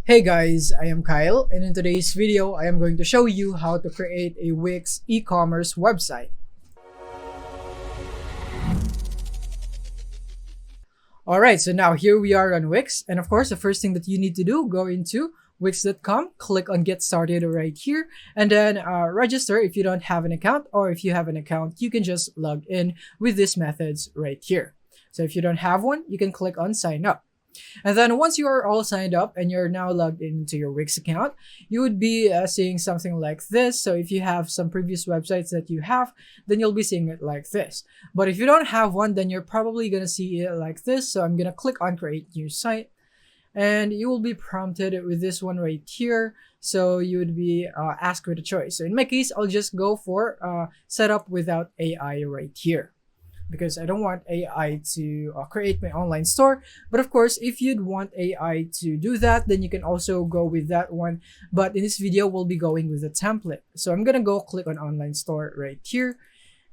Hey guys, I am Kyle, and in today's video, I am going to show you how to create a Wix e-commerce website. Alright, so now here we are on Wix, and of course, the first thing that you need to do, go into wix.com, click on Get Started right here, and then register if you don't have an account, or if you have an account, you can just log in with these methods right here. So if you don't have one, you can click on Sign Up. And then once you are all signed up and you're now logged into your Wix account, you would be seeing something like this. So if you have some previous websites that you have, then you'll be seeing it like this. But if you don't have one, then you're probably going to see it like this. So I'm going to click on Create New Site. And you will be prompted with this one right here. So you would be asked with a choice. So in my case, I'll just go for Setup Without AI right here, because I don't want AI to create my online store. But of course, if you'd want AI to do that, then you can also go with that one. But in this video, we'll be going with a template. So I'm gonna go click on Online Store right here.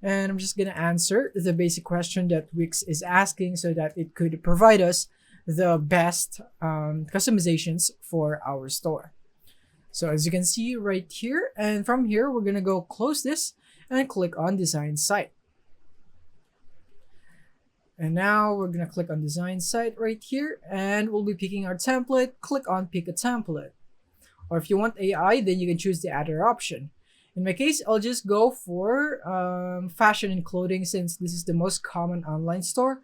And I'm just gonna answer the basic question that Wix is asking so that it could provide us the best customizations for our store. So as you can see right here, and from here, we're gonna go close this and click on Design Site. And now we're going to click on Design Site right here, and we'll be picking our template. Click on Pick a Template. Or if you want AI, then you can choose the other option. In my case, I'll just go for fashion and clothing, since this is the most common online store.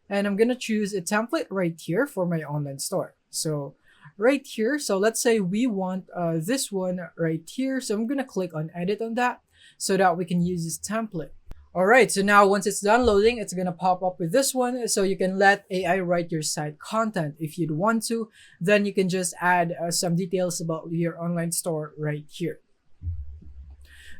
And I'm going to choose a template right here for my online store. So right here, so let's say we want this one right here. So I'm going to click on Edit on that so that we can use this template. Alright, so now once it's done loading, it's going to pop up with this one. So you can let AI write your site content if you'd want to. Then you can just add some details about your online store right here.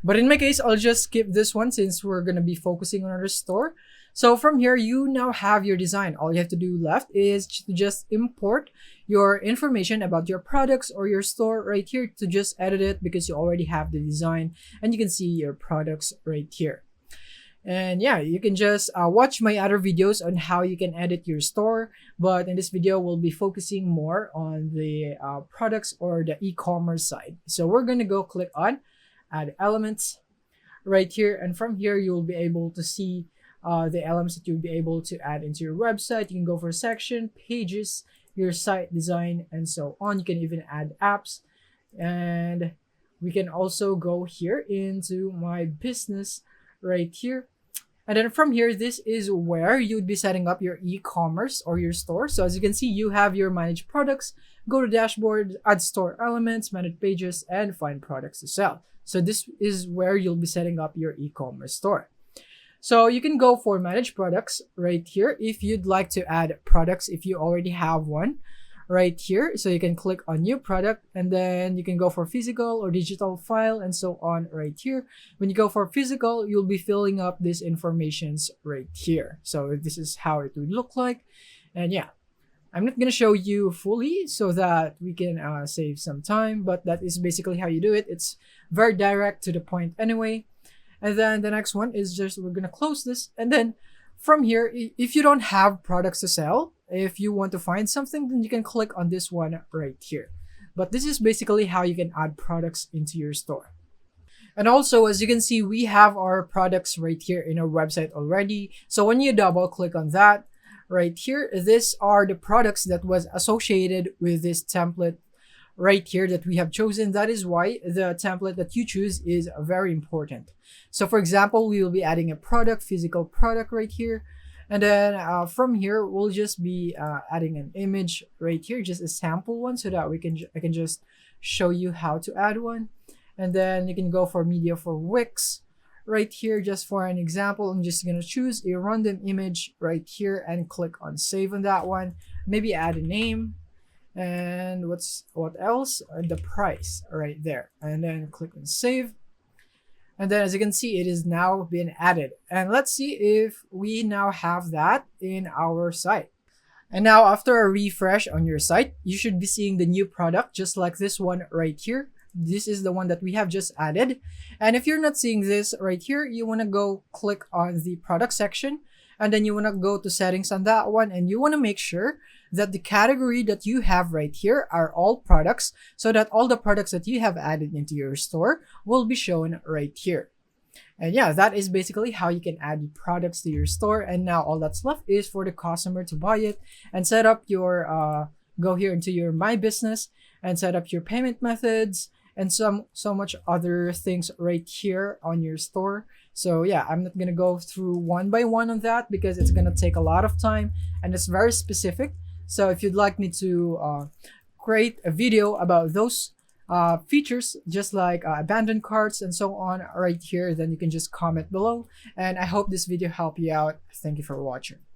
But in my case, I'll just skip this one since we're going to be focusing on our store. So from here, you now have your design. All you have to do left is to just import your information about your products or your store right here, to just edit it because you already have the design and you can see your products right here. And yeah, you can just watch my other videos on how you can edit your store. But in this video, we'll be focusing more on the products or the e-commerce side. So we're going to go click on Add Elements right here. And from here, you'll be able to see the elements that you'll be able to add into your website. You can go for section, pages, your site design, and so on. You can even add apps. And we can also go here into My Business right here. And then from here, this is where you'd be setting up your e-commerce or your store. So as you can see, you have your manage products, go to dashboard, add store elements, manage pages, and find products to sell. So this is where you'll be setting up your e-commerce store. So you can go for manage products right here if you'd like to add products if you already have one right here. So you can click on new product, and then you can go for physical or digital file and so on right here. When you go for physical, you'll be filling up these informations right here. So this is how it would look like. And yeah, I'm not going to show you fully so that we can save some time, but that is basically how you do it. It's very direct to the point anyway. And then the next one is just, we're going to close this. And then from here, if you don't have products to sell, if you want to find something, then you can click on this one right here. But this is basically how you can add products into your store. And also, as you can see, we have our products right here in our website already. So when you double click on that right here, these are the products that was associated with this template right here that we have chosen. That is why the template that you choose is very important. So for example, we will be adding a product, physical product right here. And then from here, we'll just be adding an image right here, just a sample one, so that I can just show you how to add one. And then you can go for media for Wix right here. Just for an example, I'm just going to choose a random image right here and click on save on that one. Maybe add a name. And what else? The price right there. And then click on save. And then as you can see, it is now been added. And let's see if we now have that in our site. And now after a refresh on your site, you should be seeing the new product just like this one right here. This is the one that we have just added. And if you're not seeing this right here, you want to go click on the product section. And then you want to go to settings on that one. And you want to make sure that the category that you have right here are all products, so that all the products that you have added into your store will be shown right here. And yeah, that is basically how you can add products to your store. And now all that's left is for the customer to buy it and set up your, go here into your My Business and set up your payment methods and so much other things right here on your store. So yeah, I'm not gonna go through one by one on that because it's gonna take a lot of time and it's very specific. So if you'd like me to create a video about those features, just like abandoned carts and so on right here, then you can just comment below. And I hope this video helped you out. Thank you for watching.